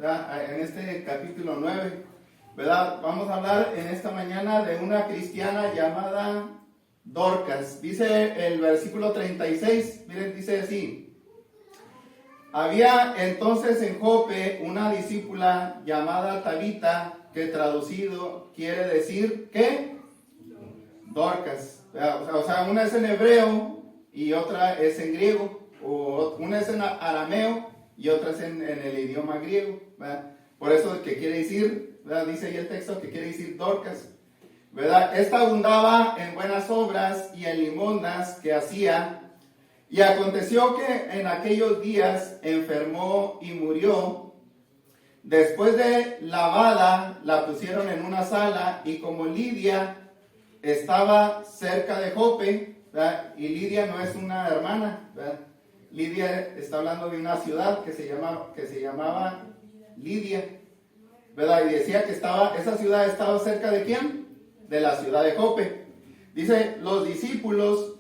¿verdad? En este capítulo 9, ¿verdad? Vamos a hablar en esta mañana de una cristiana llamada Dorcas. Dice el versículo 36, miren, dice así: había entonces en Jope una discípula llamada Tabita, que traducido quiere decir, ¿qué? Dorcas. O sea, una es en hebreo y otra es en griego, o una es en arameo y otra es en el idioma griego, ¿verdad? Por eso, ¿qué quiere decir? ¿Verdad? Dice ahí el texto que quiere decir Dorcas, ¿verdad? Esta abundaba en buenas obras y en limosnas que hacía. Y aconteció que en aquellos días enfermó y murió. Después de lavada, la pusieron en una sala, y como Lidia estaba cerca de Jope, ¿verdad? Y Lidia no es una hermana, ¿verdad? Lidia está hablando de una ciudad que se llamaba Lidia, ¿verdad? Y decía que esa ciudad estaba cerca de ¿quién? De la ciudad de Jope. Dice, los discípulos,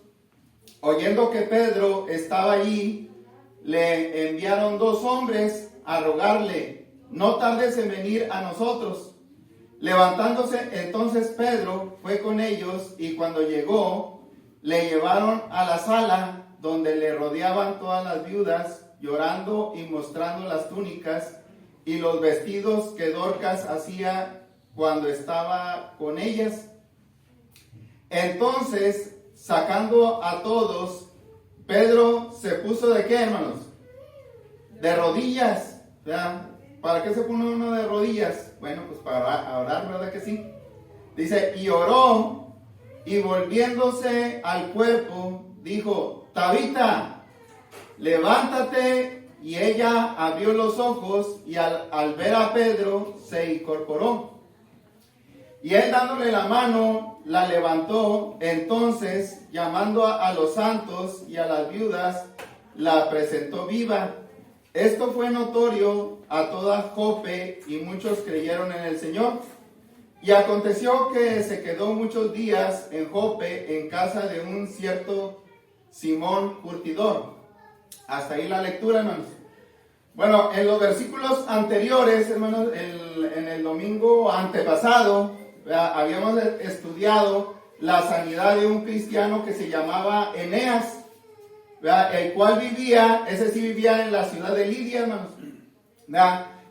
oyendo que Pedro estaba allí, le enviaron 2 hombres a rogarle: no tardes en venir a nosotros. Levantándose entonces Pedro fue con ellos, y cuando llegó, le llevaron a la sala donde le rodeaban todas las viudas, llorando y mostrando las túnicas y los vestidos que Dorcas hacía cuando estaba con ellas. Entonces, sacando a todos, Pedro se puso ¿de qué, hermanos? De rodillas, ¿verdad? ¿Para qué se pone uno de rodillas? Bueno, pues para orar, ¿verdad que sí? Dice, y oró, y volviéndose al cuerpo, dijo: Tabita, levántate. Y ella abrió los ojos, y al ver a Pedro se incorporó. Y él, dándole la mano, la levantó. Entonces, llamando a los santos y a las viudas, la presentó viva. Esto fue notorio a toda Jope, y muchos creyeron en el Señor. Y aconteció que se quedó muchos días en Jope, en casa de un cierto Simón curtidor. Hasta ahí la lectura, hermanos. Bueno, en los versículos anteriores, hermanos, en el domingo antepasado, habíamos estudiado la sanidad de un cristiano que se llamaba Eneas, el cual vivía en la ciudad de Lidia, hermanos.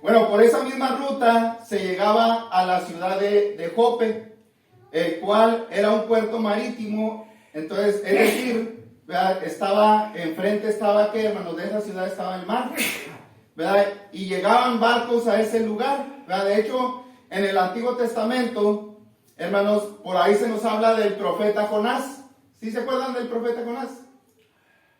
Bueno, por esa misma ruta se llegaba a la ciudad de Jope, el cual era un puerto marítimo. Entonces, es decir, estaba enfrente, ¿qué, hermanos? De esa ciudad estaba el mar, ¿verdad? Y llegaban barcos a ese lugar, ¿verdad? De hecho, en el Antiguo Testamento, hermanos, por ahí se nos habla del profeta Jonás. ¿Sí se acuerdan del profeta Jonás?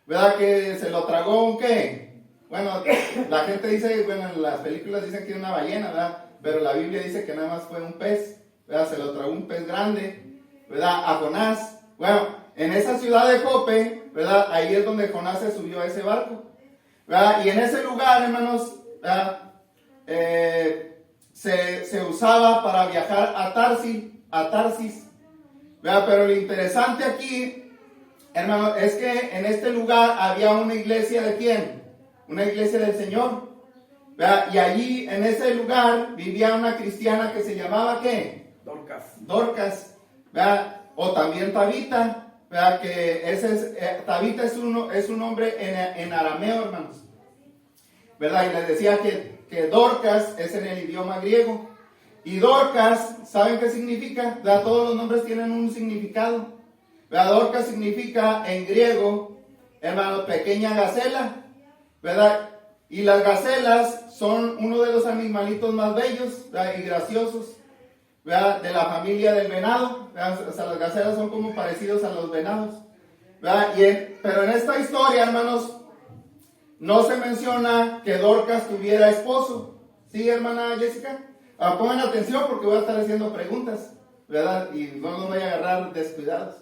¿Verdad? Que se lo tragó un ¿qué? Bueno, la gente dice, bueno, en las películas dicen que era una ballena, ¿verdad? Pero la Biblia dice que nada más fue un pez, ¿verdad? Se lo tragó un pez grande, ¿verdad? A Jonás. Bueno, en esa ciudad de Jope, ¿verdad? Ahí es donde Jonás se subió a ese barco, ¿verdad? Y en ese lugar, hermanos, ¿verdad? Se usaba para viajar a Tarsis, ¿verdad? Pero lo interesante aquí, hermanos, es que en este lugar había una iglesia ¿de quién? Una iglesia del Señor, ¿verdad? Y allí, en ese lugar, vivía una cristiana que se llamaba ¿qué? Dorcas, ¿verdad? O también Tabita, ¿verdad? Que Tabita es un nombre en arameo, hermanos, ¿verdad? Y les decía que Dorcas es en el idioma griego. Y Dorcas, ¿saben qué significa? ¿Verdad? Todos los nombres tienen un significado, ¿verdad? Dorcas significa en griego, hermano, pequeña gacela, ¿verdad? Y las gacelas son uno de los animalitos más bellos, ¿verdad? Y graciosos, ¿verdad? De la familia del venado, ¿verdad? O sea, las gacelas son como parecidos a los venados, ¿verdad? Pero en esta historia, hermanos, no se menciona que Dorcas tuviera esposo. ¿Sí, hermana Jessica? Pongan atención porque voy a estar haciendo preguntas, ¿verdad? Y no nos voy a agarrar descuidados,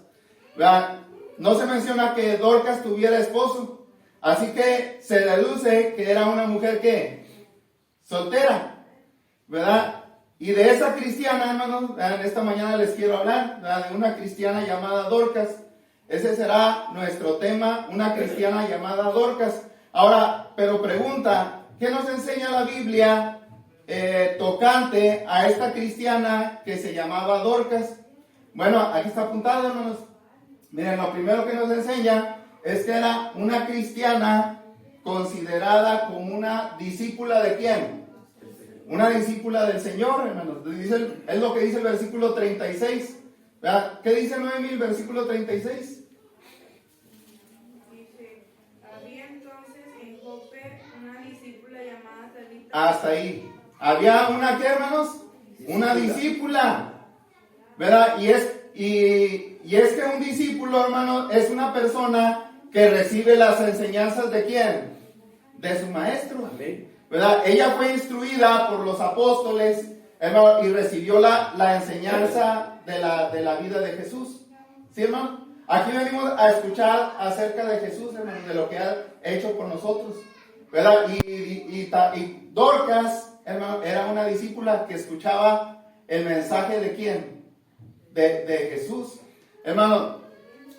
¿verdad? No se menciona que Dorcas tuviera esposo. Así que se deduce que era una mujer ¿qué? Soltera, ¿verdad? Y de esa cristiana, hermanos, en esta mañana les quiero hablar, ¿verdad? De una cristiana llamada Dorcas. Ese será nuestro tema, una cristiana llamada Dorcas. Ahora, pero pregunta, ¿qué nos enseña la Biblia tocante a esta cristiana que se llamaba Dorcas. Bueno, aquí está apuntado, hermanos. Miren, lo primero que nos enseña es que era una cristiana considerada como una discípula ¿de quién? Una discípula del Señor, hermanos. Es lo que dice el versículo 36. ¿Verdad? ¿Qué dice Noemí el versículo 36? Dice, había entonces en Jope una discípula llamada Tabita. Hasta ahí. ¿Había una qué, hermanos? Una discípula. ¿Verdad? Y es que un discípulo, hermano, es una persona que recibe las enseñanzas ¿de quién? De su maestro. Amén. ¿Verdad? Ella fue instruida por los apóstoles, hermano, y recibió la enseñanza de la vida de Jesús. ¿Sí, hermano? Aquí venimos a escuchar acerca de Jesús, hermano, de lo que ha hecho por nosotros. ¿Verdad? Y Dorcas, hermano, era una discípula que escuchaba el mensaje ¿de quién? De Jesús. Hermano,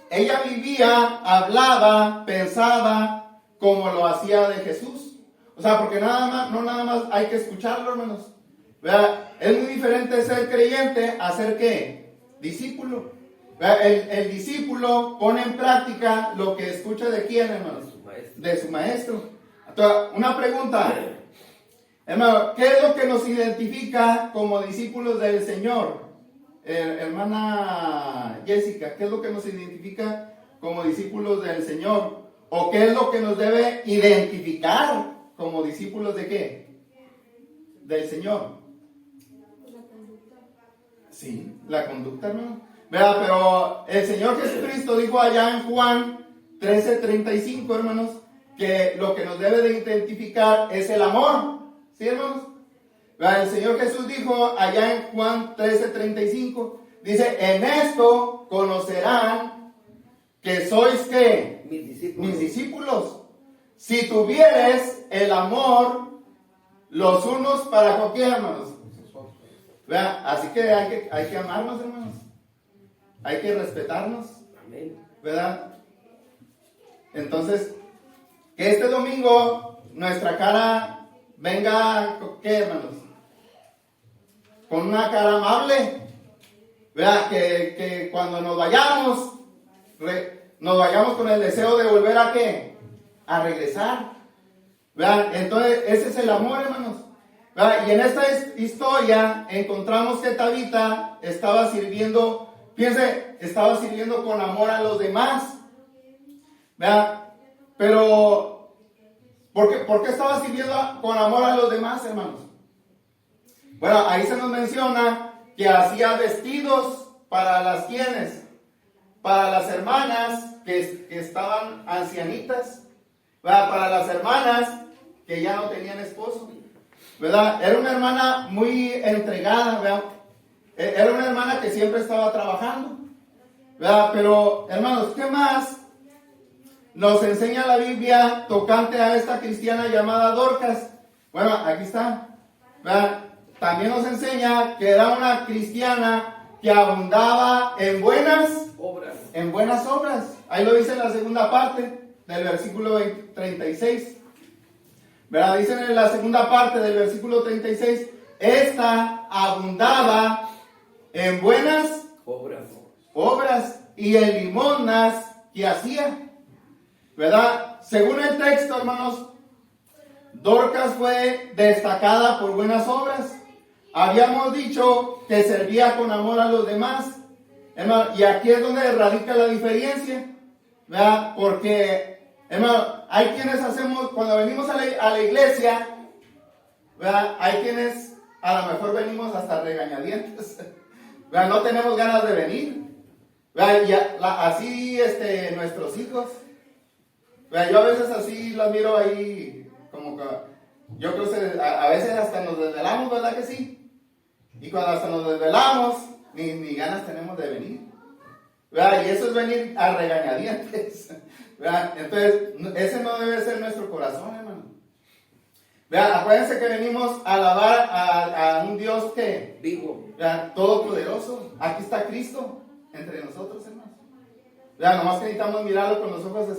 ella vivía, hablaba, pensaba como lo hacía de Jesús. O sea, porque no nada más hay que escucharlo, hermanos. ¿Verdad? Es muy diferente ser creyente a ser ¿qué? Discípulo. ¿Verdad? El discípulo pone en práctica lo que escucha ¿de quién, hermanos? De su maestro. Entonces, una pregunta. Hermano, ¿qué es lo que nos identifica como discípulos del Señor? Hermana Jessica, ¿qué es lo que nos identifica como discípulos del Señor? ¿O qué es lo que nos debe identificar como discípulos de qué? Del Señor. Sí, la conducta, hermano. ¿Verdad? Pero el Señor Jesucristo dijo allá en Juan 13:35, hermanos, que lo que nos debe de identificar es el amor. ¿Sí, hermanos? ¿Verdad? El Señor Jesús dijo allá en Juan 13:35, dice, en esto conocerán que sois ¿qué? Mis discípulos. Si tuvieres el amor los unos para con quién, hermanos. ¿Verdad? Así que hay que amarnos, hermanos. Hay que respetarnos. Amén. ¿Verdad? Entonces, que este domingo nuestra cara venga, ¿qué, hermanos? Con una cara amable. ¿Verdad? Que cuando nos vayamos con el deseo de volver a ¿qué? A regresar. ¿Verdad? Entonces, ese es el amor, hermanos. ¿Verdad? Y en esta historia encontramos que Tabita estaba sirviendo, fíjense, estaba sirviendo con amor a los demás. ¿Verdad? Pero, ¿por qué estaba sirviendo con amor a los demás, hermanos? Bueno, ahí se nos menciona que hacía vestidos para las quienes, para las hermanas que estaban ancianitas, ¿verdad? Para las hermanas que ya no tenían esposo, ¿verdad? Era una hermana muy entregada, ¿verdad? Era una hermana que siempre estaba trabajando, ¿verdad? Pero, hermanos, ¿qué más nos enseña la Biblia tocante a esta cristiana llamada Dorcas? Bueno, aquí está, ¿verdad? También nos enseña que era una cristiana que abundaba en buenas obras. Ahí lo dice en la segunda parte del versículo 36. ¿Verdad? Dicen en la segunda parte del versículo 36, esta abundaba en buenas obras y en limosnas que hacía. ¿Verdad? Según el texto, hermanos, Dorcas fue destacada por buenas obras. Habíamos dicho que servía con amor a los demás. Hermano, y aquí es donde radica la diferencia. ¿Verdad? Porque, hermano, hay quienes hacemos, cuando venimos a la iglesia, ¿verdad? Hay quienes a lo mejor venimos hasta regañadientes. ¿Verdad? No tenemos ganas de venir. ¿Verdad? Y así nuestros hijos. ¿Verdad? Yo a veces así los miro ahí, como que yo creo que a veces hasta nos desvelamos, ¿verdad que sí? Y cuando hasta nos desvelamos, ni ganas tenemos de venir. ¿Verdad? Y eso es venir a regañadientes. ¿Verdad? Entonces, ese no debe ser nuestro corazón, hermano. ¿Verdad? Acuérdense que venimos a alabar a un Dios que vivo, ¿verdad? Todopoderoso. Aquí está Cristo entre nosotros, hermanos. ¿Verdad? Nomás que necesitamos mirarlo con los ojos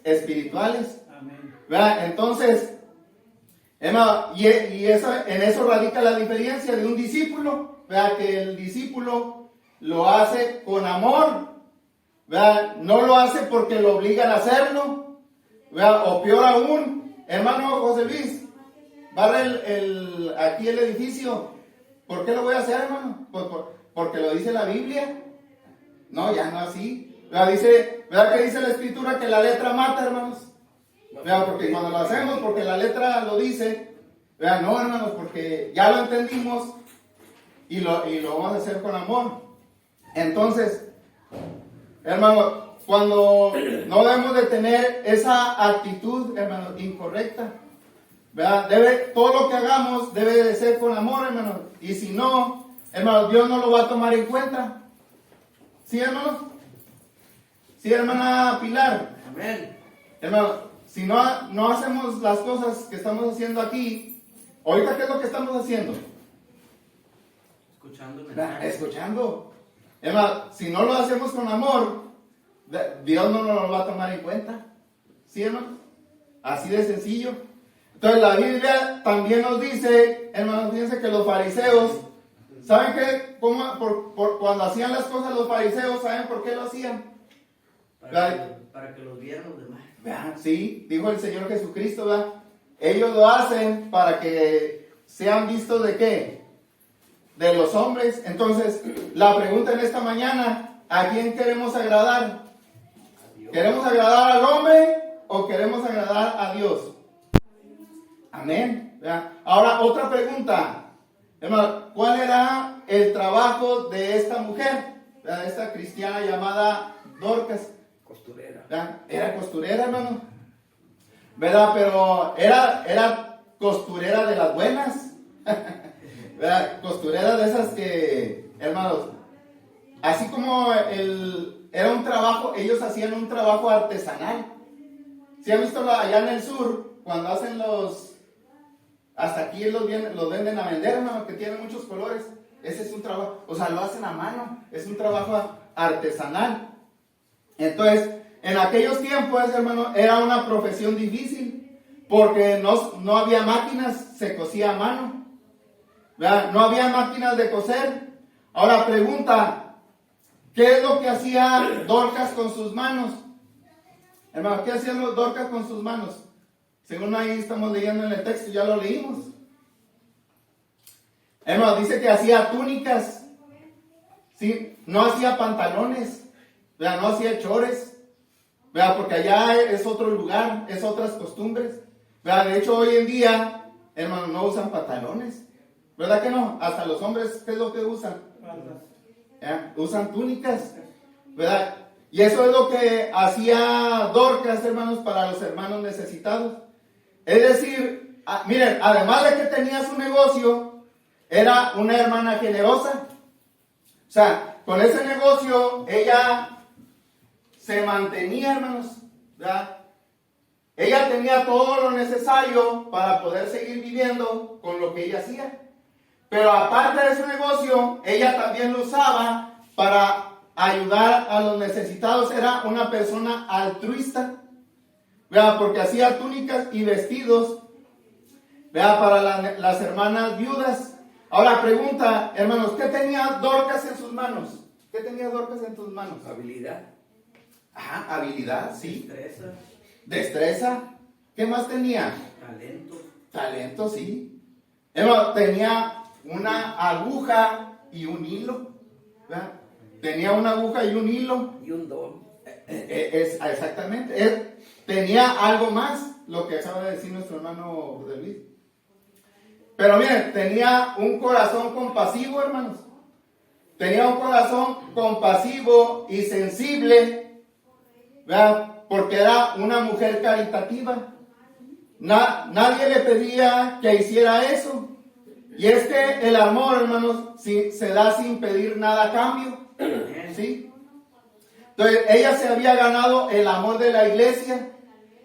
espirituales. Amén. ¿Verdad? Entonces, Hermano, en eso radica la diferencia de un discípulo, ¿verdad? Que el discípulo lo hace con amor, ¿verdad? No lo hace porque lo obligan a hacerlo, ¿verdad? O peor aún, hermano José Luis, barre aquí el edificio. ¿Por qué lo voy a hacer, hermano? Porque lo dice la Biblia. No, ya no así. ¿Verdad? ¿Verdad que dice la Escritura que la letra mata, hermanos? ¿Verdad? Porque cuando lo hacemos, porque la letra lo dice, ¿verdad? No, hermanos, porque ya lo entendimos y lo vamos a hacer con amor. Entonces, hermano, cuando no debemos de tener esa actitud, hermano, incorrecta, ¿verdad? Todo lo que hagamos debe de ser con amor, hermano. Y si no, hermano, Dios no lo va a tomar en cuenta. ¿Sí, hermano? ¿Sí, hermana Pilar? Amén. Hermano, si no hacemos las cosas que estamos haciendo aquí, ahorita, ¿qué es lo que estamos haciendo? Escuchando. Escuchando. Hermano, si no lo hacemos con amor, Dios no nos lo va a tomar en cuenta. ¿Sí, hermano? Así de sencillo. Entonces la Biblia también nos dice, hermanos, fíjense que los fariseos, ¿saben qué? Cuando hacían las cosas los fariseos, ¿saben por qué lo hacían? Para que los vieran los demás. Sí, dijo el Señor Jesucristo, ¿verdad? Ellos lo hacen para que sean vistos ¿de qué? De los hombres. Entonces, la pregunta en esta mañana, ¿a quién queremos agradar? ¿Queremos agradar al hombre o queremos agradar a Dios? Amén. ¿Verdad? Ahora, otra pregunta. Hermano, ¿cuál era el trabajo de esta mujer? ¿Verdad? Esta cristiana llamada Dorcas. Costurera. ¿Verdad? Era costurera, hermano. ¿Verdad? Pero era costurera de las buenas. ¿Verdad? Costurera de esas que, hermanos, así como era un trabajo, ellos hacían un trabajo artesanal. ¿Sí han visto allá en el sur, cuando hacen hasta aquí los venden a vender, hermano, que tienen muchos colores? Ese es un trabajo, o sea, lo hacen a mano, es un trabajo artesanal. Entonces, en aquellos tiempos, hermano, era una profesión difícil, porque no había máquinas, se cosía a mano, ¿verdad? No había máquinas de coser. Ahora pregunta, ¿qué es lo que hacía Dorcas con sus manos? Hermano, ¿qué hacían los Dorcas con sus manos? Según ahí estamos leyendo en el texto, ya lo leímos. Hermano, dice que hacía túnicas, ¿sí? No hacía pantalones, ¿verdad? No hacía chores, ¿verdad? Porque allá es otro lugar, es otras costumbres, ¿verdad? De hecho, hoy en día, hermano, no usan pantalones, ¿verdad que no? Hasta los hombres, ¿qué es lo que usan? Usan túnicas, ¿verdad? Y eso es lo que hacía Dorcas, hermanos, para los hermanos necesitados. Es decir, miren, además de que tenía su negocio, era una hermana generosa. O sea, con ese negocio ella se mantenía, hermanos, ¿verdad? Ella tenía todo lo necesario para poder seguir viviendo con lo que ella hacía. Pero aparte de su negocio, ella también lo usaba para ayudar a los necesitados. Era una persona altruista, ¿verdad? Porque hacía túnicas y vestidos, ¿verdad? Para las hermanas viudas. Ahora pregunta, hermanos, ¿qué tenía Dorcas en sus manos? ¿Qué tenía Dorcas en sus manos? Habilidad. Ajá, habilidad, sí. Destreza. Destreza. ¿Qué más tenía? Talento. Talento, sí. Hermano, tenía una aguja y un hilo, ¿verdad? Tenía una aguja y un hilo. Y un don. Exactamente. Tenía algo más, lo que acaba de decir nuestro hermano José Luis. Pero miren, tenía un corazón compasivo, hermanos. Tenía un corazón compasivo y sensible, ¿verdad? Porque era una mujer caritativa. Nadie le pedía que hiciera eso. Y es que el amor, hermanos, se da sin pedir nada a cambio. ¿Sí? Entonces, ella se había ganado el amor de la iglesia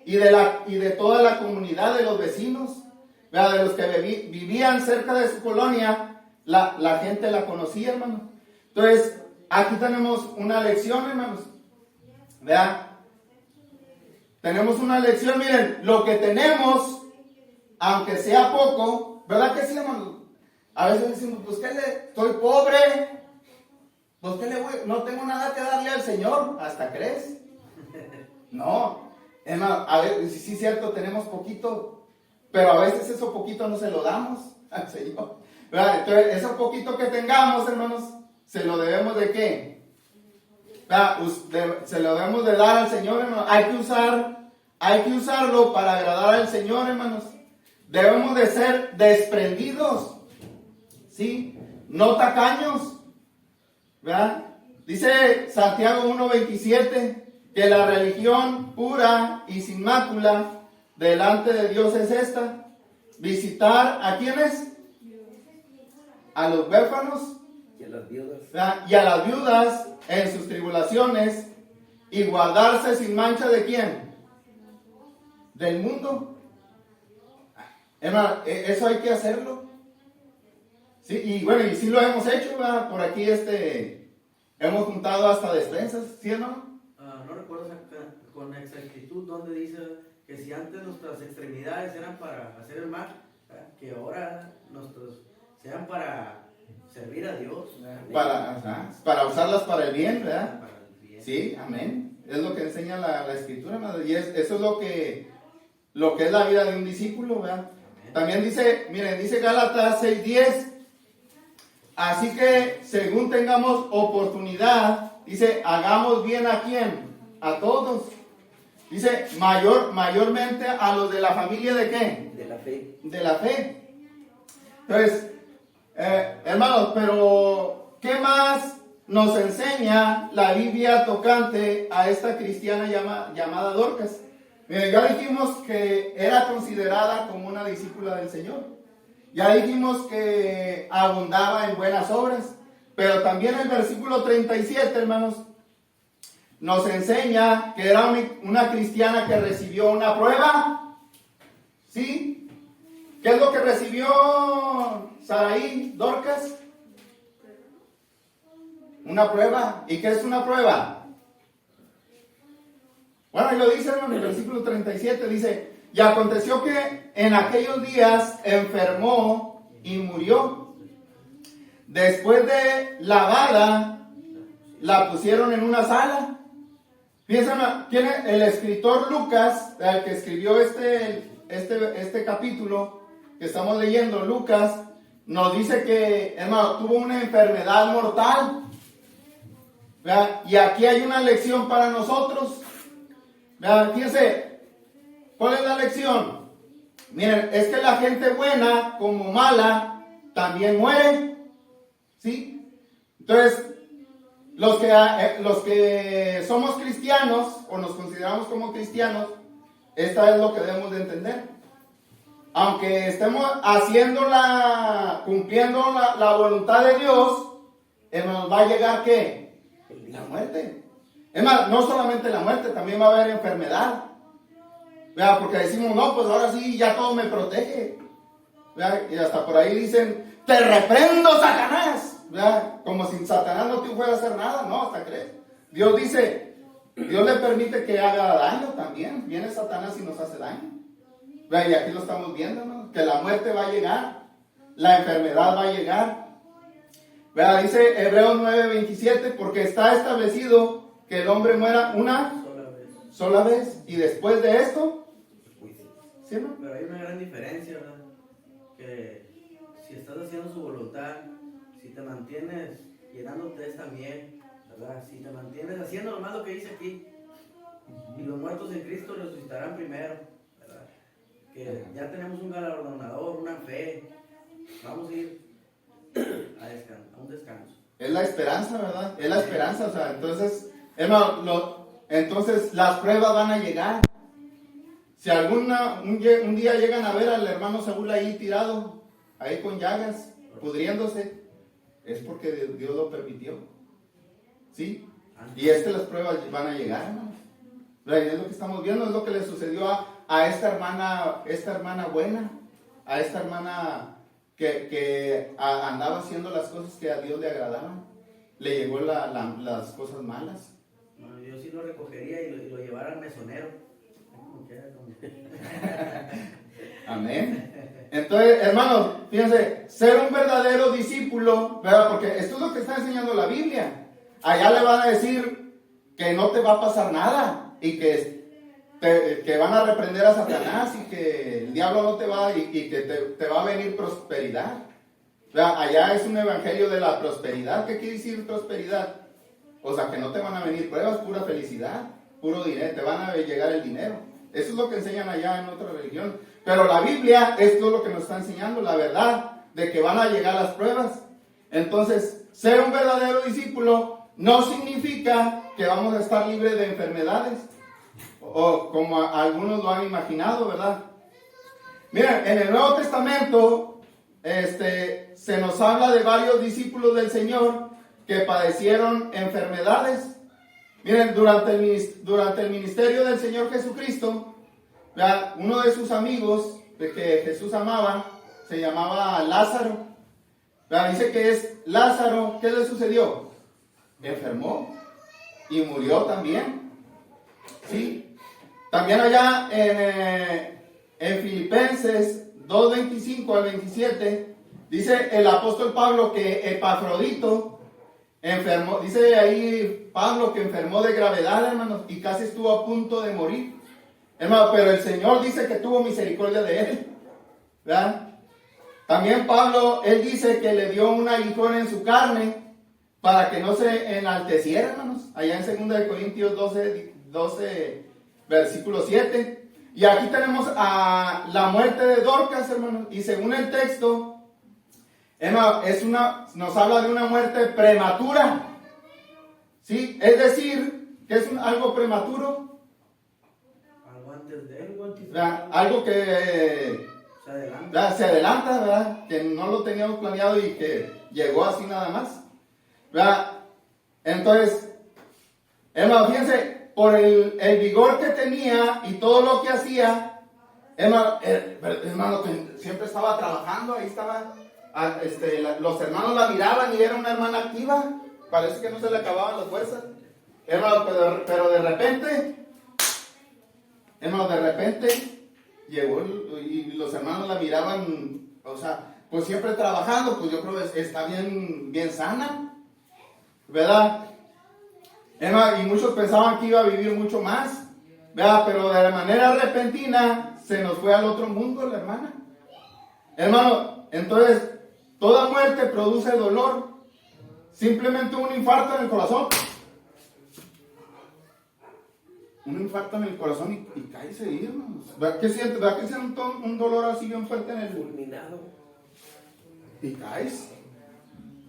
y de toda la comunidad, de los vecinos, ¿verdad? De los que vivían cerca de su colonia. La gente la conocía, hermano. Entonces, aquí tenemos una lección, hermanos, ¿verdad? Tenemos una lección, miren, lo que tenemos aunque sea poco, ¿verdad que sí, hermano? A veces decimos, pues ¿qué estoy pobre, pues ¿qué le voy? No tengo nada que darle al Señor, ¿hasta crees? No, hermano, a ver, sí es cierto, tenemos poquito, pero a veces eso poquito no se lo damos al Señor, ¿verdad? Entonces, eso poquito que tengamos, hermanos, se lo debemos de ¿qué? Se lo debemos de dar al Señor, hermano. Hay que usarlo para agradar al Señor, hermanos. Debemos de ser desprendidos, ¿sí? No tacaños, ¿verdad? Dice Santiago 1:27 que la religión pura y sin mácula delante de Dios es esta: visitar ¿a quiénes? A los huérfanos Y a las viudas. y a las viudas en sus tribulaciones, y guardarse sin mancha ¿de quién? Del mundo. Hermano, eso hay que hacerlo. Sí, y bueno, y sí lo hemos hecho, ¿verdad? Por aquí hemos juntado hasta despensas, ¿sí, hermano? No recuerdo con exactitud dónde dice que si antes nuestras extremidades eran para hacer el mal, ¿verdad? Que ahora nuestros sean para servir a Dios. Para usarlas para el bien, ¿verdad? Para el bien. Sí, amén. Es lo que enseña la Escritura, hermano. Y eso es lo que es la vida de un discípulo, ¿verdad? Amén. También dice Gálatas 6:10. Así que, según tengamos oportunidad, dice, hagamos bien ¿a quién? A todos. Dice, mayormente a los de la familia ¿de qué? De la fe. De la fe. Entonces, hermanos, pero ¿qué más nos enseña la Biblia tocante a esta cristiana llamada Dorcas? Ya dijimos que era considerada como una discípula del Señor. Ya dijimos que abundaba en buenas obras. Pero también el versículo 37, hermanos, nos enseña que era una cristiana que recibió una prueba. ¿Sí? ¿Qué es lo que recibió Saraí, Dorcas? Una prueba. ¿Y qué es una prueba? Bueno, y lo dice, hermano, en el versículo 37, dice, y aconteció que en aquellos días enfermó y murió. Después de lavada, la pusieron en una sala. Fíjense, ¿quién es? El escritor Lucas, el que escribió este capítulo que estamos leyendo, Lucas, nos dice que, hermano, tuvo una enfermedad mortal. ¿Verdad? Y aquí hay una lección para nosotros. ¿Verdad? Fíjense, ¿cuál es la lección? Miren, es que la gente buena como mala también muere. ¿Sí? Entonces, los que somos cristianos o nos consideramos como cristianos, esta es lo que debemos de entender. Aunque estemos cumpliendo la voluntad de Dios, nos va a llegar ¿qué? La muerte. Es más, no solamente la muerte, también va a haber enfermedad. ¿Verdad? Porque decimos, no, pues ahora sí, ya todo me protege. ¿Verdad? Y hasta por ahí dicen, te reprendo, Satanás. ¿Verdad? Como si Satanás no te fuera a hacer nada, no, hasta crees. Dios dice, Dios le permite que haga daño también. Viene Satanás y nos hace daño. ¿Verdad? Y aquí lo estamos viendo, ¿no? Que la muerte va a llegar, la enfermedad va a llegar. ¿Verdad? Dice Hebreos 9:27, porque está establecido que el hombre muera una sola vez. Y después de esto, ¿sí, no? Pero hay una gran diferencia, ¿verdad? Que si estás haciendo su voluntad, si te mantienes llenándote de esta miel, ¿verdad? Si te mantienes haciendo lo malo que dice aquí, y los muertos en Cristo resucitarán primero, ¿verdad? Que ya tenemos un galardonador, una fe, vamos a ir a un descanso. Es la esperanza, ¿verdad? Es la esperanza, o sea, entonces, hermano, entonces las pruebas van a llegar. Si un día llegan a ver al hermano Saúl ahí tirado, ahí con llagas, pudriéndose, es porque Dios lo permitió. ¿Sí? Y las pruebas van a llegar, hermano. Es lo que estamos viendo, es lo que le sucedió a esta hermana buena, a esta hermana que andaba haciendo las cosas que a Dios le agradaban. Le llegó las cosas malas. No, yo sí lo recogería y lo llevara al mesonero. Amén. Entonces, hermanos, fíjense, ser un verdadero discípulo, ¿verdad? Porque esto es lo que está enseñando la Biblia. Allá le van a decir que no te va a pasar nada y que van a reprender a Satanás y que el diablo no te va y que te va a venir prosperidad. ¿Verdad? Allá es un evangelio de la prosperidad. ¿Qué quiere decir prosperidad? O sea, que no te van a venir pruebas, pura felicidad, puro dinero, te van a llegar el dinero. Eso es lo que enseñan allá en otra religión. Pero la Biblia, esto es lo que nos está enseñando, la verdad, de que van a llegar las pruebas. Entonces, ser un verdadero discípulo no significa que vamos a estar libres de enfermedades, o como algunos lo han imaginado, ¿verdad? Miren, en el Nuevo Testamento, se nos habla de varios discípulos del Señor que padecieron enfermedades. Miren, durante el ministerio del Señor Jesucristo, ¿verdad? Uno de sus amigos, de que Jesús amaba, se llamaba Lázaro. ¿Verdad? Dice que es Lázaro, ¿qué le sucedió? Enfermó y murió también. ¿Sí? También allá en Filipenses 2:25 al 27, dice el apóstol Pablo que Epafrodito enfermó, dice ahí Pablo que enfermó de gravedad, hermanos, y casi estuvo a punto de morir. Hermano, pero el Señor dice que tuvo misericordia de él, ¿verdad? También Pablo, él dice que le dio un aguijón en su carne para que no se enalteciera, hermanos. Allá en 2 Corintios 12, versículo 7. Y aquí tenemos a la muerte de Dorcas, hermanos. Y según el texto, hermano, nos habla de una muerte prematura. ¿Sí? Es decir, que es algo prematuro. Algo antes de algo antes. Algo que se adelanta, ¿verdad? Que no lo teníamos planeado y que llegó así nada más, ¿verdad? Entonces, hermano, fíjense, por el vigor que tenía y todo lo que hacía, hermano, que siempre estaba trabajando, ahí estaba, los hermanos la miraban y era una hermana activa, parece que no se le acababan las fuerzas, hermano, pero de repente, hermano, llegó y los hermanos la miraban, o sea, pues siempre trabajando, pues yo creo que está bien sana, ¿verdad? Hermano, y muchos pensaban que iba a vivir mucho más, ¿verdad? Pero de manera repentina se nos fue al otro mundo la hermana. Hermano, entonces, toda muerte produce dolor, simplemente un infarto en el corazón. Un infarto en el corazón y caes ahí, hermanos. ¿Verdad que sientes? ¿Verdad que sientes un dolor así bien fuerte en el fulminado? Y caes.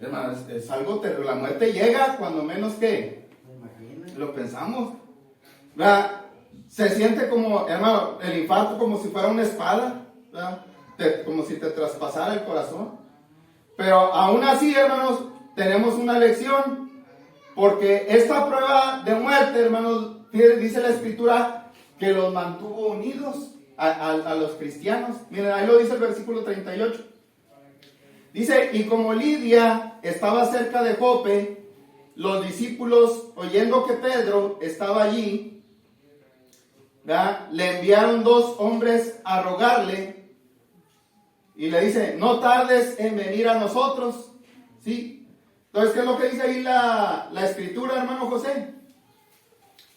Hermano, es algo terrible. La muerte llega cuando menos que lo pensamos. ¿Verdad? Se siente como, hermano, el infarto como si fuera una espada, ¿verdad? Como si te traspasara el corazón. Pero aún así, hermanos, tenemos una lección. Porque esta prueba de muerte, hermanos, dice la Escritura que los mantuvo unidos a los cristianos. Miren, ahí lo dice el versículo 38. Dice, y como Lidia estaba cerca de Jope, los discípulos, oyendo que Pedro estaba allí, ¿verdad?, le enviaron 2 hombres a rogarle, y le dice, no tardes en venir a nosotros, ¿sí? Entonces, ¿qué es lo que dice ahí la Escritura, hermano José?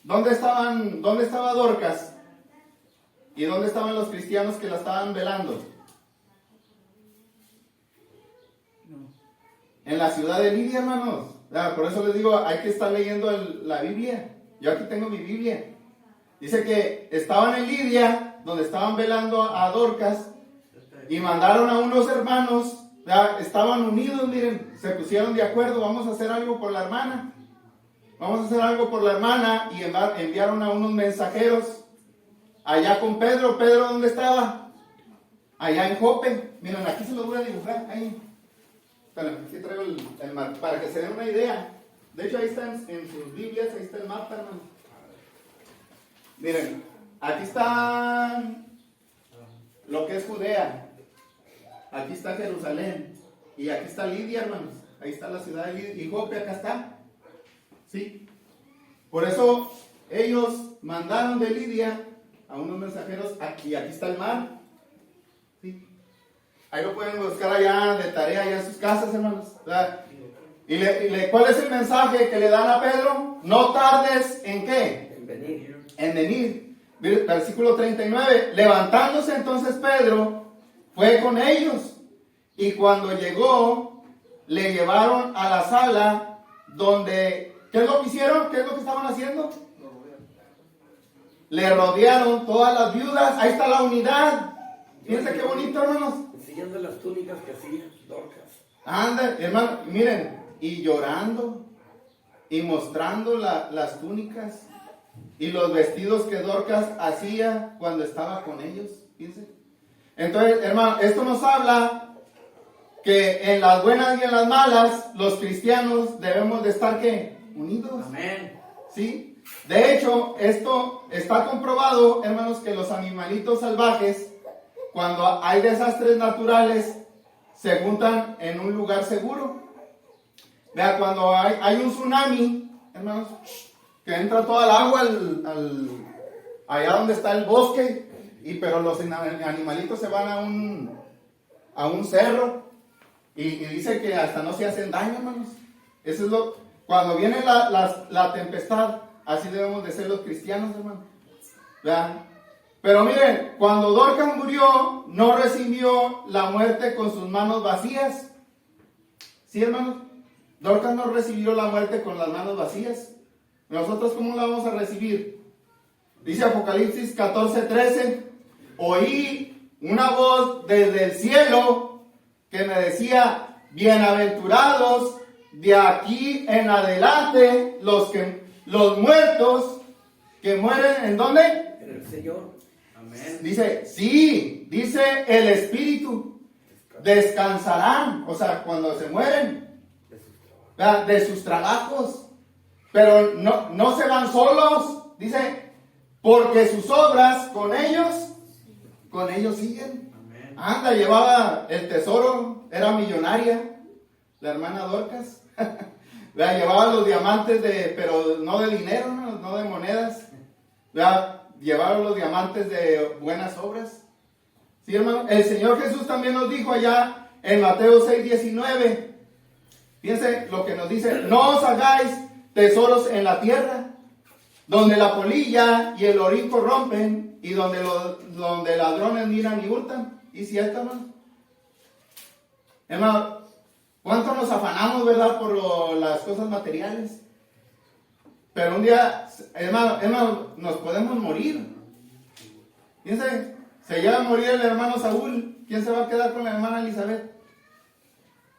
¿Dónde estaba Dorcas? ¿Y dónde estaban los cristianos que la estaban velando? En la ciudad de Lidia, hermanos. Por eso les digo, hay que estar leyendo la Biblia. Yo aquí tengo mi Biblia. Dice que estaban en Lidia, donde estaban velando a Dorcas, y mandaron a unos hermanos, estaban unidos, miren, se pusieron de acuerdo, vamos a hacer algo por la hermana. Vamos a hacer algo por la hermana, y enviaron a unos mensajeros allá con Pedro. ¿Pedro dónde estaba? Allá en Jope. Miren, aquí se lo voy a dibujar, ahí. Aquí traigo el mapa para que se den una idea. De hecho, ahí está en sus Biblias, ahí está el mapa, hermano. Miren, aquí está lo que es Judea. Aquí está Jerusalén. Y aquí está Lidia, hermanos. Ahí está la ciudad de Lidia. Y Jope acá está. ¿Sí? Por eso ellos mandaron de Lidia a unos mensajeros. Aquí está el mar. Ahí lo pueden buscar allá de tarea, allá en sus casas, hermanos. ¿Verdad? ¿Cuál es el mensaje que le dan a Pedro? No tardes en ¿qué? En venir. En venir. Versículo 39. Levantándose entonces Pedro, fue con ellos. Y cuando llegó, le llevaron a la sala donde... ¿Qué es lo que hicieron? ¿Qué es lo que estaban haciendo? Le rodearon todas las viudas. Ahí está la unidad. Fíjense qué bonito, hermanos. Enseñando las túnicas que hacía Dorcas. Anda, hermano, miren. Y llorando. Y mostrando las túnicas. Y los vestidos que Dorcas hacía cuando estaba con ellos. Fíjense. Entonces, hermano, esto nos habla que en las buenas y en las malas, los cristianos debemos de estar, ¿qué? Unidos. Amén. ¿Sí? De hecho, esto está comprobado, hermanos, que los animalitos salvajes, cuando hay desastres naturales, se juntan en un lugar seguro. Vea, cuando hay un tsunami, hermanos, que entra toda el agua allá donde está el bosque, pero los animalitos se van a un cerro y dice que hasta no se hacen daño, hermanos. Eso es cuando viene la tempestad, así debemos de ser los cristianos, hermanos. ¿Verdad? Pero miren, cuando Dorcas murió, no recibió la muerte con sus manos vacías. ¿Sí, hermanos? Dorcas no recibió la muerte con las manos vacías. ¿Nosotros cómo la vamos a recibir? Dice Apocalipsis 14:13, oí una voz desde el cielo que me decía, bienaventurados de aquí en adelante los muertos que mueren, ¿en dónde? En el Señor. Amén. Dice, sí, dice el Espíritu, descansarán, o sea, cuando se mueren, de sus trabajos, pero no se van solos, dice, porque sus obras con ellos siguen. Amén. Anda, llevaba el tesoro, era millonaria, la hermana Dorcas. Llevaba los diamantes pero no de dinero, no de monedas. Llevaba los diamantes de buenas obras. ¿Sí, hermano? El Señor Jesús también nos dijo allá en Mateo 6:19. Fíjense lo que nos dice, no os hagáis tesoros en la tierra, donde la polilla y el orín corrompen, y donde ladrones miran y hurtan. ¿Y si esta, hermano? Hermano, ¿cuánto nos afanamos, verdad, por las cosas materiales? Pero un día, hermano, nos podemos morir. Fíjense, se llega a morir el hermano Saúl. ¿Quién se va a quedar con la hermana Elizabeth?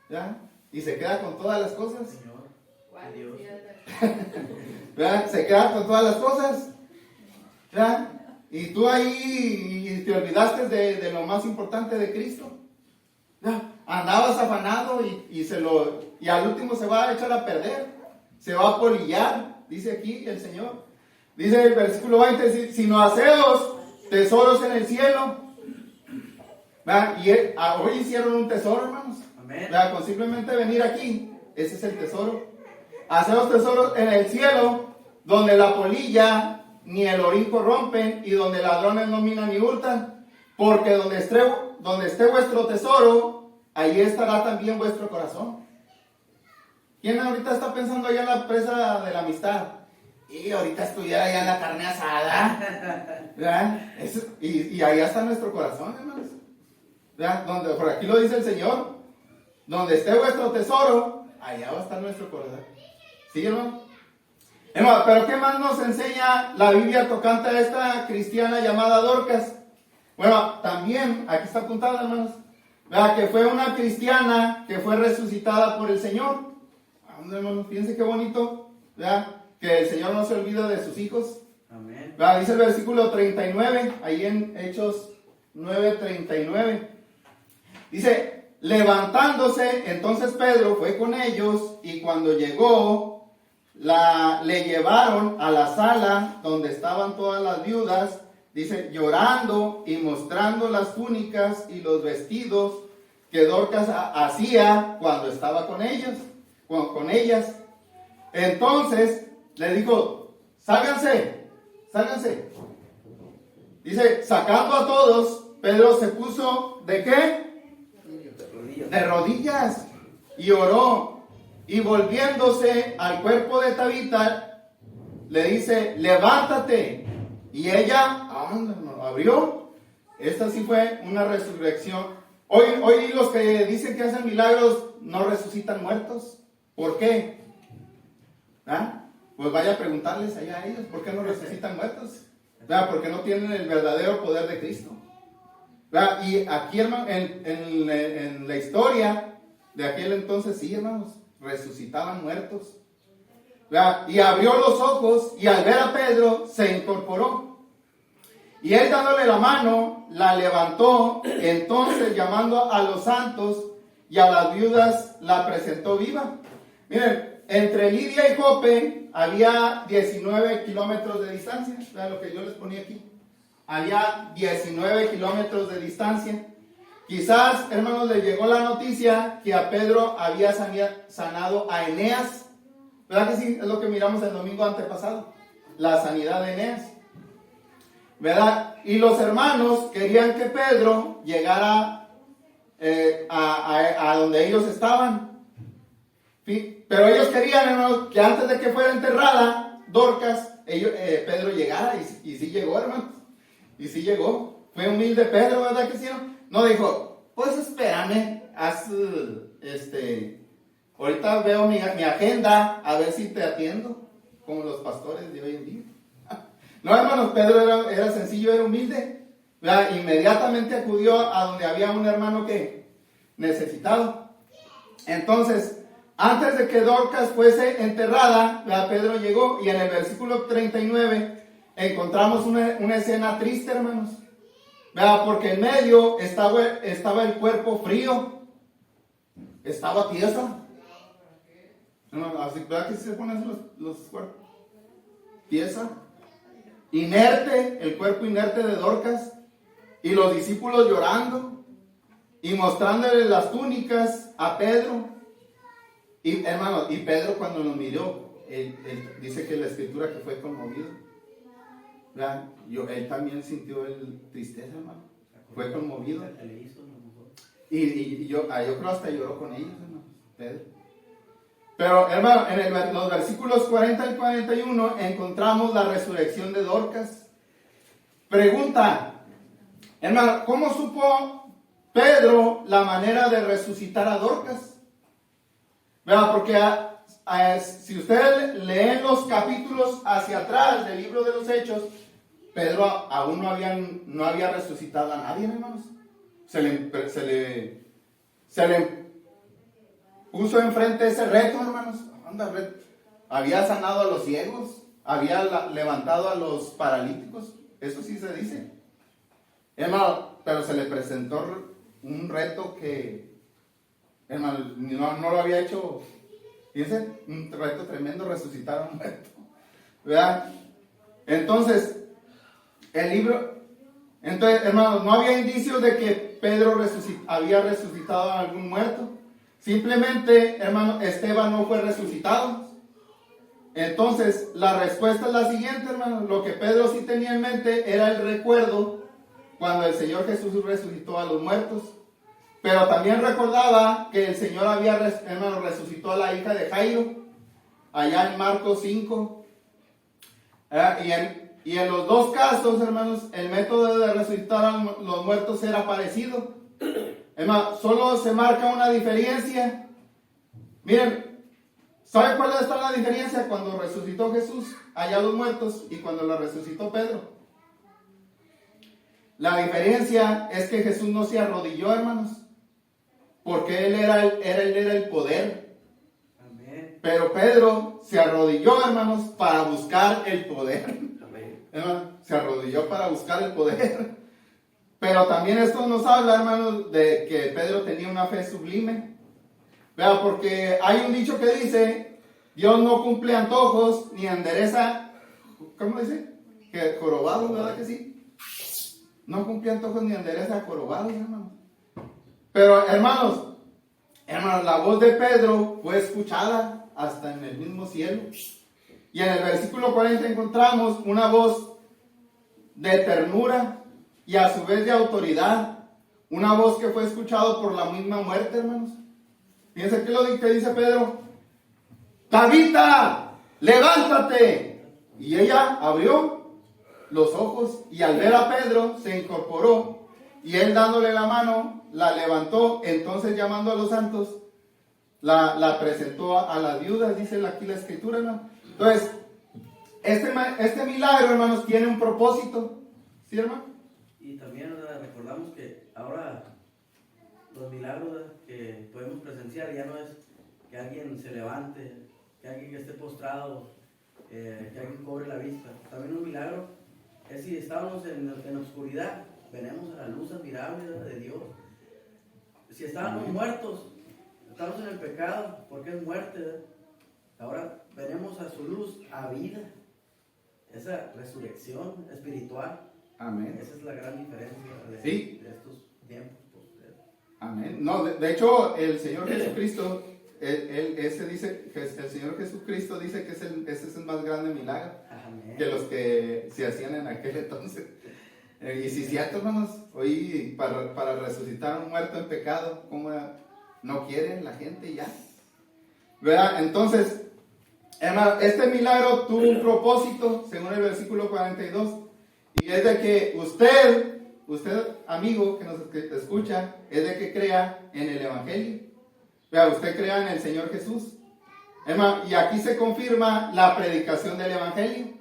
¿Ya? Y se queda con todas las cosas. Señor. Adiós. ¿Verdad? Se queda con todas las cosas. ¿Verdad? Y tú ahí te olvidaste de lo más importante de Cristo. ¿Verdad? Andabas afanado y al último se va a echar a perder. Se va a polillar, dice aquí el Señor. Dice el versículo 20, sino haceos tesoros en el cielo. ¿Verdad? Y hoy hicieron un tesoro, hermanos. Amén. ¿Verdad? Con simplemente venir aquí, ese es el tesoro. Haceos tesoros en el cielo, donde la polilla ni el orín corrompen, y donde ladrones no minan ni hurtan, porque donde esté vuestro tesoro, ahí estará también vuestro corazón. ¿Quién ahorita está pensando allá en la presa de la amistad? Y ahorita estuviera allá en la carne asada. ¿Verdad? Y allá está nuestro corazón, hermanos. ¿Verdad? Por aquí lo dice el Señor. Donde esté vuestro tesoro, allá va a estar nuestro corazón. ¿Sí, hermano? Hermano, pero ¿qué más nos enseña la Biblia tocante a esta cristiana llamada Dorcas? Bueno, también, aquí está apuntado, hermanos, ¿verdad? Que fue una cristiana que fue resucitada por el Señor. Hermanos, fíjense qué bonito, ¿verdad? Que el Señor no se olvida de sus hijos. Amén. ¿Verdad? Dice el versículo 39, ahí en Hechos 9:39. Dice, levantándose, entonces Pedro fue con ellos, y cuando llegó, le llevaron a la sala donde estaban todas las viudas, dice, llorando y mostrando las túnicas y los vestidos que Dorcas hacía cuando estaba con ellas. Entonces le dijo, sálganse. Dice, sacando a todos, Pedro se puso, ¿de qué? rodillas. De rodillas. Y oró. Y volviéndose al cuerpo de Tabita, le dice, levántate. Y ella abrió. Esta sí fue una resurrección. Hoy los que dicen que hacen milagros no resucitan muertos. ¿Por qué? ¿Ah? Pues vaya a preguntarles allá a ellos, ¿por qué no resucitan muertos? ¿Verdad? Porque no tienen el verdadero poder de Cristo. ¿Verdad? Y aquí, hermano, en la historia de aquel entonces, sí, hermanos, resucitaban muertos. ¿Verdad? Y abrió los ojos y al ver a Pedro se incorporó. Y él dándole la mano, la levantó, entonces llamando a los santos y a las viudas, la presentó viva. Miren, entre Lidia y Jope había 19 kilómetros de distancia. Vean lo que yo les ponía aquí. Había 19 kilómetros de distancia. Quizás, hermanos, les llegó la noticia que a Pedro había sanado a Eneas. ¿Verdad que sí? Es lo que miramos el domingo antepasado. La sanidad de Eneas. ¿Verdad? Y los hermanos querían que Pedro llegara a donde ellos estaban. ¿Sí? Pero ellos querían, hermanos, que antes de que fuera enterrada Dorcas, Pedro llegara. Y sí llegó, hermanos. Y sí llegó. Fue humilde Pedro, ¿verdad que sí? No dijo, pues espérame, ahorita veo mi agenda, a ver si te atiendo, como los pastores de hoy en día. No, hermanos, Pedro era sencillo, era humilde. ¿Verdad? Inmediatamente acudió a donde había un hermano que necesitado. Entonces, antes de que Dorcas fuese enterrada, ¿verdad? Pedro llegó y en el versículo 39 encontramos una escena triste, hermanos. ¿Verdad? Porque en medio estaba el cuerpo frío, estaba tiesa. ¿Verdad que se ponen los cuerpos? Tiesa. Inerte, el cuerpo inerte de Dorcas, y los discípulos llorando y mostrándole las túnicas a Pedro. Y hermano, y Pedro cuando lo miró, él dice que la escritura que fue conmovido. ¿Verdad? Él también sintió tristeza, hermano. Fue conmovido. Y yo creo hasta lloró con ellos, hermano, Pedro. Pero, hermano, en los versículos 40 y 41 encontramos la resurrección de Dorcas. Pregunta, hermano, ¿cómo supo Pedro la manera de resucitar a Dorcas? ¿Verdad? Porque si ustedes leen los capítulos hacia atrás del libro de los Hechos, Pedro aún no había resucitado a nadie, hermanos. Se le puso enfrente ese reto, hermanos. Había sanado a los ciegos, había levantado a los paralíticos. Eso sí se dice. Hermano, pero se le presentó un reto que, hermano, no lo había hecho. Fíjense, un reto tremendo, resucitar a un muerto. ¿Verdad? Entonces, hermano, no había indicios de que Pedro había resucitado a algún muerto. Simplemente, hermano, Esteban no fue resucitado. Entonces, la respuesta es la siguiente, hermano. Lo que Pedro sí tenía en mente era el recuerdo cuando el Señor Jesús resucitó a los muertos. Pero también recordaba que el Señor hermano, resucitó a la hija de Jairo, allá en Marcos 5. Y en los dos casos, hermanos, el método de resucitar a los muertos era parecido. Hermano, solo se marca una diferencia. Miren, ¿sabe cuál está la diferencia cuando resucitó Jesús allá a los muertos y cuando la resucitó Pedro? La diferencia es que Jesús no se arrodilló, hermanos, porque él era el poder. Amén. Pero Pedro se arrodilló, hermanos, para buscar el poder. Amén. Hermano, se arrodilló para buscar el poder. Pero también esto nos habla, hermanos, de que Pedro tenía una fe sublime. Vea, porque hay un dicho que dice, Dios no cumple antojos ni endereza, ¿cómo dice? Que jorobados, ¿verdad que sí? No cumple antojos ni endereza jorobados, hermanos. Pero, hermanos, la voz de Pedro fue escuchada hasta en el mismo cielo. Y en el versículo 40 encontramos una voz de ternura y a su vez de autoridad, una voz que fue escuchado por la misma muerte, hermanos. Fíjense que dice Pedro: Tabita, levántate. Y ella abrió los ojos y al ver a Pedro se incorporó, y él dándole la mano la levantó. Entonces, llamando a los santos, la presentó a las viudas, dice aquí la escritura, ¿no? Entonces, este milagro, hermanos, tiene un propósito, ¿sí, hermano? Y también recordamos que ahora los milagros que podemos presenciar ya no es que alguien se levante, que alguien esté postrado, que alguien cobre la vista. También un milagro es si estábamos en oscuridad, venimos a la luz admirable de Dios. Si estábamos muertos, estamos en el pecado, porque es muerte, ¿verdad? Ahora venimos a su luz, a vida. Esa resurrección espiritual. Amén. Esa es la gran diferencia de, Sí. de estos tiempos. Amén. No, de hecho, el Señor Jesucristo, el Señor Jesucristo dice que ese es el más grande milagro. Amén. Que los que se hacían en aquel entonces. Y si es cierto, hermanos, hoy para resucitar a un muerto en pecado, ¿cómo no quieren la gente ya? ¿Verdad? Entonces, hermano, este milagro tuvo un propósito, según el versículo 42, y es de que usted, amigo que nos escucha, es de que crea en el Evangelio. Vea, usted crea en el Señor Jesús. Hermano, y aquí se confirma la predicación del Evangelio.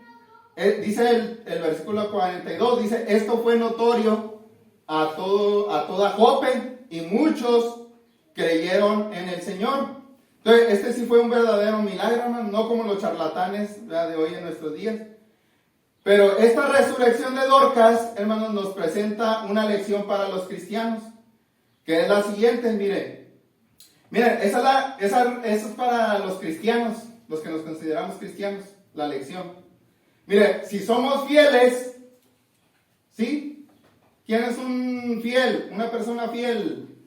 Dice el versículo 42, dice: esto fue notorio a toda Jope, y muchos creyeron en el Señor. Entonces, este sí fue un verdadero milagro, hermano, no como los charlatanes, ¿verdad?, de hoy en nuestros días. Pero esta resurrección de Dorcas, hermanos, nos presenta una lección para los cristianos, que es la siguiente. Miren, esa es para los cristianos, los que nos consideramos cristianos, la lección. Mire, si somos fieles, ¿sí? ¿Quién es un fiel? Una persona fiel,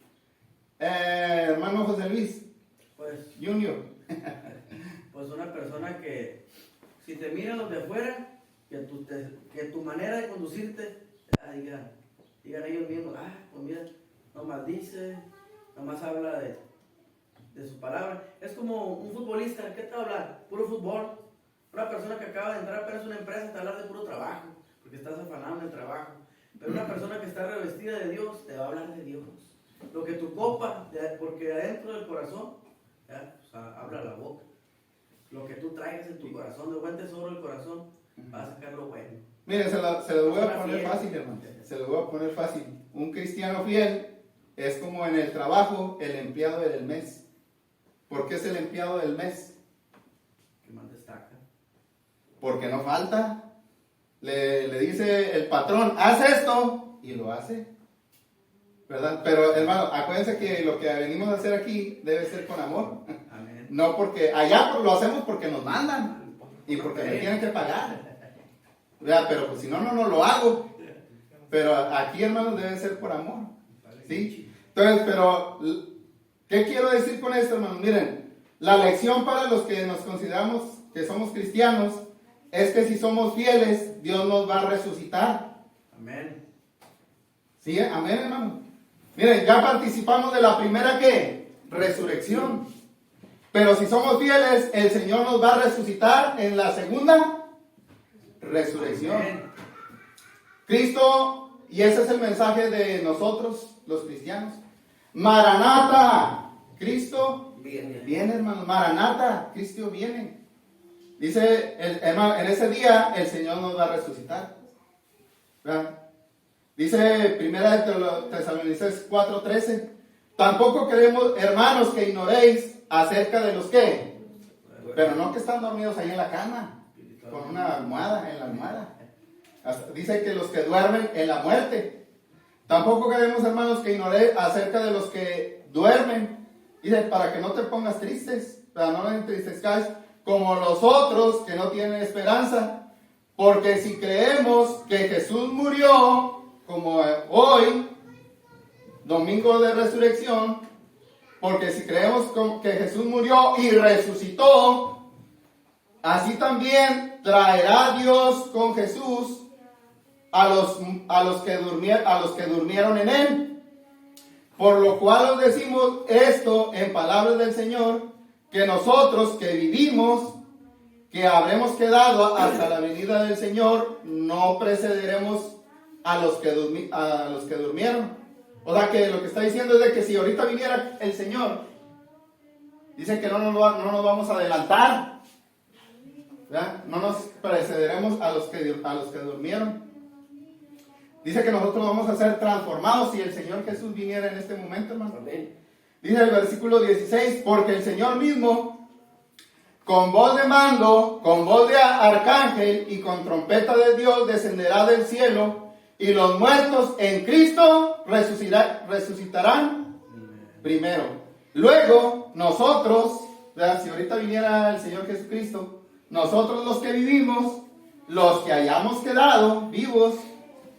hermano José Luis Pues, Junior. pues una persona que, si te miran los de afuera, que tu manera de conducirte, digan ellos mismos: pues mira, nomás dice, nomás habla de su palabra. Es como un futbolista, ¿qué te va a hablar? Puro fútbol. Una persona que acaba de entrar apenas a una empresa te va a hablar de puro trabajo, porque estás afanado en el trabajo. Pero una persona que está revestida de Dios te va a hablar de Dios. Lo que tu copa, porque adentro del corazón, habla la boca. Lo que tú traigas en tu corazón, de buen tesoro del corazón, va a sacar lo bueno. Miren, se lo voy a poner fácil, hermano. Se lo voy a poner fácil. Un cristiano fiel es como en el trabajo el empleado del mes. ¿Por qué es el empleado del mes? Que más destaca. Porque no falta. Le dice el patrón: haz esto, y lo hace, ¿verdad? Pero, hermano, acuérdense que lo que venimos a hacer aquí debe ser con amor. Amén. No porque allá lo hacemos porque nos mandan y porque me tienen que pagar, ¿verdad? Pero pues si no lo hago. Pero aquí, hermanos, debe ser por amor, ¿sí? Entonces, pero ¿qué quiero decir con esto, hermanos? Miren, la lección para los que nos consideramos que somos cristianos es que si somos fieles, Dios nos va a resucitar. Amén. ¿Sí? Amén, hermano. Miren, ya participamos de la primera, ¿qué? Resurrección. Pero si somos fieles, el Señor nos va a resucitar en la segunda resurrección. Amén. Cristo, y ese es el mensaje de nosotros, los cristianos. Maranata, Cristo viene, hermano. Maranata, Cristo viene. Dice, hermano, en ese día el Señor nos va a resucitar. ¿Verdad? Dice Primera de Tesalonicenses 4:13: tampoco queremos, hermanos, que ignoréis acerca de los que, pero no que están dormidos ahí en la cama, con una almohada, en la almohada. Dice que los que duermen en la muerte. Tampoco queremos, hermanos, que ignoréis acerca de los que duermen. Dice, para que no te pongas tristes, para no entristezcáis como los otros que no tienen esperanza. Porque si creemos que Jesús murió, como hoy, domingo de resurrección, porque si creemos que Jesús murió y resucitó, así también traerá Dios con Jesús a los que durmieron en él. Por lo cual os decimos esto en palabras del Señor, que nosotros que vivimos, que habremos quedado hasta la venida del Señor, no precederemos a los que durmieron. O sea que lo que está diciendo es de que si ahorita viniera el Señor, dice que no nos vamos a adelantar, ¿verdad? No nos precederemos a los que durmieron. Dice que nosotros vamos a ser transformados si el Señor Jesús viniera en este momento, hermano. Amén. Dice el versículo 16, porque el Señor mismo, con voz de mando, con voz de arcángel y con trompeta de Dios, descenderá del cielo, y los muertos en Cristo resucitarán primero. Luego, nosotros, ¿verdad? Si ahorita viniera el Señor Jesucristo, nosotros los que vivimos, los que hayamos quedado vivos,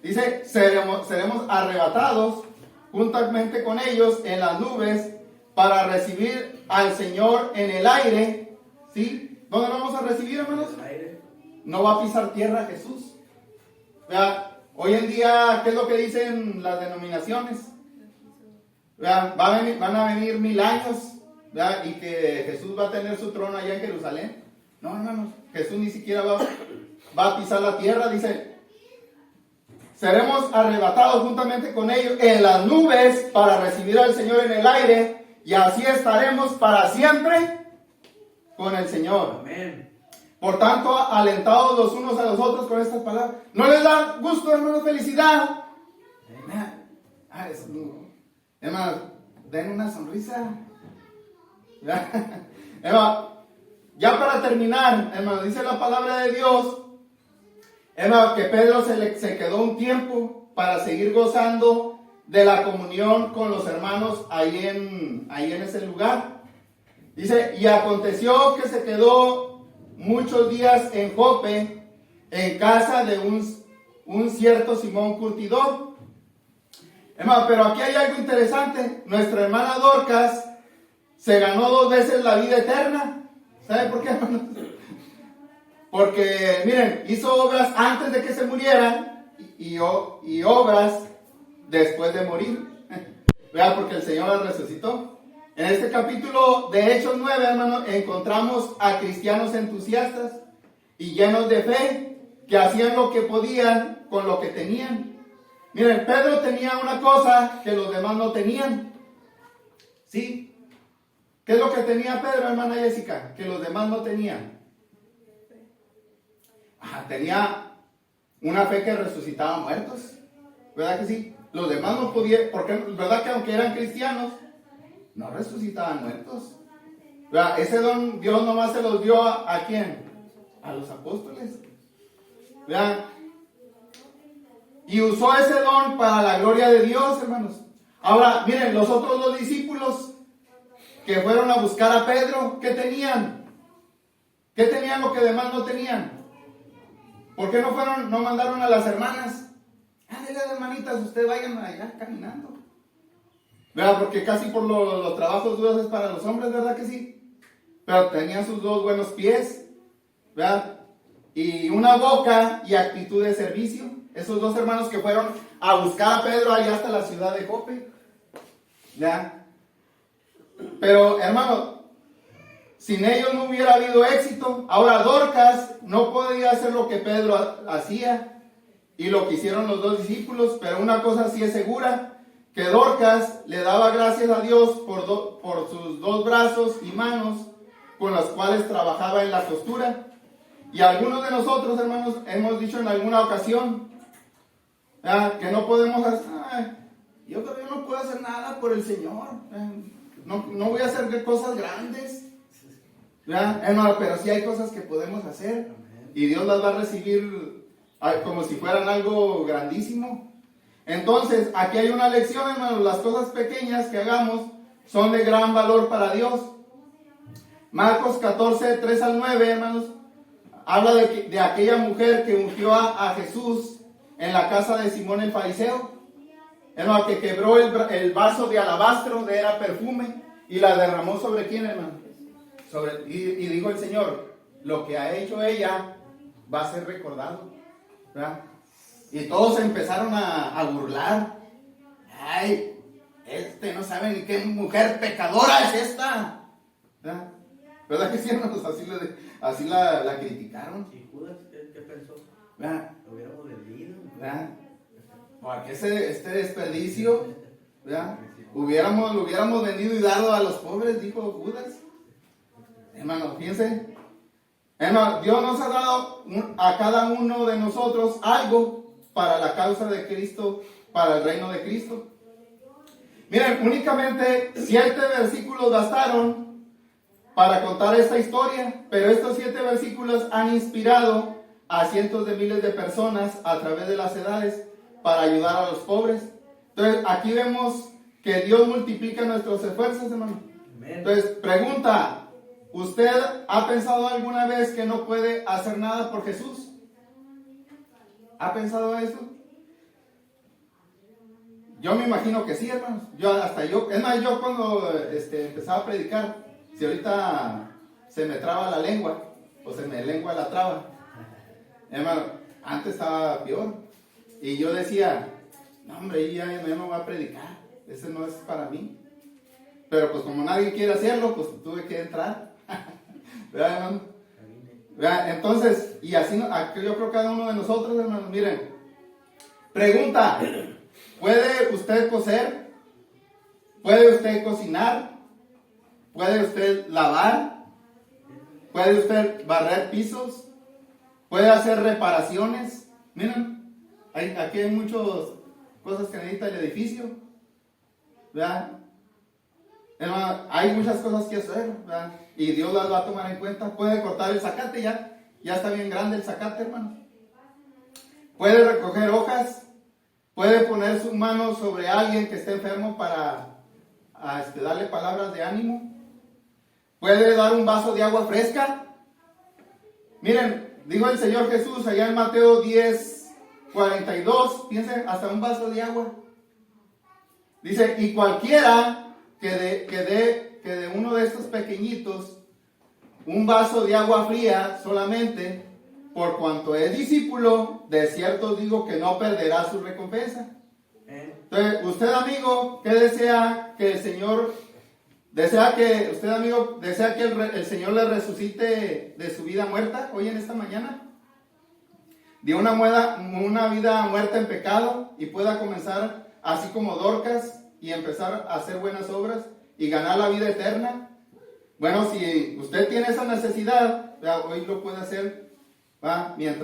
dice, seremos arrebatados juntamente con ellos en las nubes para recibir al Señor en el aire. ¿Sí? ¿Dónde lo vamos a recibir, hermanos? En el aire. No va a pisar tierra Jesús. ¿Verdad? Hoy en día, ¿qué es lo que dicen las denominaciones? ¿Verdad? Van a venir 1000 años, ¿verdad? Y que Jesús va a tener su trono allá en Jerusalén. No, hermanos, Jesús ni siquiera va a pisar la tierra, dice. Seremos arrebatados juntamente con ellos en las nubes para recibir al Señor en el aire, y así estaremos para siempre con el Señor. Amén. Por tanto, alentados los unos a los otros con estas palabras. ¿No les da gusto, hermanos, felicidad? Hermanos, den una sonrisa. Hermano, ya para terminar, hermano, dice la palabra de Dios, hermano, que Pedro se quedó un tiempo para seguir gozando de la comunión con los hermanos ahí en ese lugar. Dice, y aconteció que se quedó muchos días en Jope, en casa de un cierto Simón curtidor. Hermano, pero aquí hay algo interesante. Nuestra hermana Dorcas se ganó 2 veces la vida eterna. ¿Sabe por qué, hermanos? Porque, miren, hizo obras antes de que se murieran y obras después de morir. ¿Verdad? Porque el Señor la resucitó. En este capítulo de Hechos 9, hermanos, encontramos a cristianos entusiastas y llenos de fe que hacían lo que podían con lo que tenían. Miren, Pedro tenía una cosa que los demás no tenían. ¿Sí? ¿Qué es lo que tenía Pedro, hermana Jessica? Que los demás no tenían. Tenía una fe que resucitaba muertos. ¿Verdad que sí? Los demás no podían, porque ¿verdad que aunque eran cristianos, no resucitaban muertos? ¿Verdad? Ese don Dios nomás se los dio ¿a quién? A los apóstoles. ¿Verdad? Y usó ese don para la gloria de Dios, hermanos. Ahora, miren, los otros 2 discípulos que fueron a buscar a Pedro, ¿qué tenían? ¿Qué tenían lo que demás no tenían? ¿Por qué no mandaron a las hermanas? Ándale, hermanitas, ustedes vayan allá caminando. ¿Verdad? Porque casi por los trabajos duros es para los hombres, ¿verdad que sí? Pero tenían sus 2 buenos pies, ¿verdad? Y una boca y actitud de servicio. Esos 2 hermanos que fueron a buscar a Pedro allá hasta la ciudad de Jope. ¿Ya? Pero, hermano, sin ellos no hubiera habido éxito. Ahora, Dorcas no podía hacer lo que Pedro hacía y lo que hicieron los 2 discípulos, pero una cosa sí es segura, que Dorcas le daba gracias a Dios por sus 2 brazos y manos con las cuales trabajaba en la costura. Y algunos de nosotros, hermanos, hemos dicho en alguna ocasión, ¿verdad?, que no podemos hacer, yo creo que yo no puedo hacer nada por el Señor, no voy a hacer cosas grandes, ¿verdad? Hermano, pero sí hay cosas que podemos hacer y Dios las va a recibir como si fueran algo grandísimo. Entonces, aquí hay una lección, hermanos. Las cosas pequeñas que hagamos son de gran valor para Dios. Marcos 14, 3 al 9, hermanos, habla de aquella mujer que ungió a Jesús en la casa de Simón el fariseo. Hermano, que quebró el vaso de alabastro, era perfume, y la derramó sobre quién, hermano. Y dijo el Señor, lo que ha hecho ella va a ser recordado, ¿verdad? Y todos empezaron a burlar. Ay, no sabe ni qué mujer pecadora es esta. ¿Verdad? ¿Verdad que sí, hermanos? Así la criticaron. ¿Y Judas qué pensó? ¿Verdad? Lo hubiéramos vendido. ¿Verdad? Porque este desperdicio, ¿verdad? Lo hubiéramos vendido y dado a los pobres, dijo Judas. Hermano, fíjense. Hermano, Dios nos ha dado a cada uno de nosotros algo para la causa de Cristo, para el reino de Cristo. Miren, únicamente 7 versículos bastaron para contar esta historia, pero estos 7 versículos han inspirado a cientos de miles de personas a través de las edades para ayudar a los pobres. Entonces, aquí vemos que Dios multiplica nuestros esfuerzos, hermano. Entonces, pregunta, ¿usted ha pensado alguna vez que no puede hacer nada por Jesús? ¿Ha pensado eso? Yo me imagino que sí, hermanos. Es más, yo cuando empezaba a predicar, si ahorita se me traba la lengua, o se me lengua la traba, hermano, antes estaba peor. Y yo decía, no hombre, ya no voy a predicar, ese no es para mí. Pero pues como nadie quiere hacerlo, pues tuve que entrar. ¿Verdad, hermano? ¿Verdad? Entonces, y así yo creo que cada uno de nosotros, hermanos, miren, pregunta, ¿puede usted coser? ¿Puede usted cocinar? ¿Puede usted lavar? ¿Puede usted barrer pisos? ¿Puede hacer reparaciones? Miren, aquí hay muchas cosas que necesita el edificio, ¿verdad? Hermano, hay muchas cosas que hacer, ¿verdad? Y Dios las va a tomar en cuenta. Puede cortar el zacate, ya está bien grande el zacate, hermano. Puede recoger hojas. Puede poner sus manos sobre alguien que esté enfermo para darle palabras de ánimo. Puede dar un vaso de agua fresca. Miren, dijo el Señor Jesús allá en Mateo 10:42, piensen, hasta un vaso de agua. Dice, y cualquiera que de uno de estos pequeñitos un vaso de agua fría solamente, por cuanto es discípulo, de cierto os digo que no perderá su recompensa. Entonces, usted, amigo, ¿qué desea que el Señor, desea que el Señor le resucite de su vida muerta hoy en esta mañana? De una vida muerta en pecado y pueda comenzar así como Dorcas y empezar a hacer buenas obras y ganar la vida eterna. Bueno, si usted tiene esa necesidad, hoy lo puede hacer, ¿va? Mientras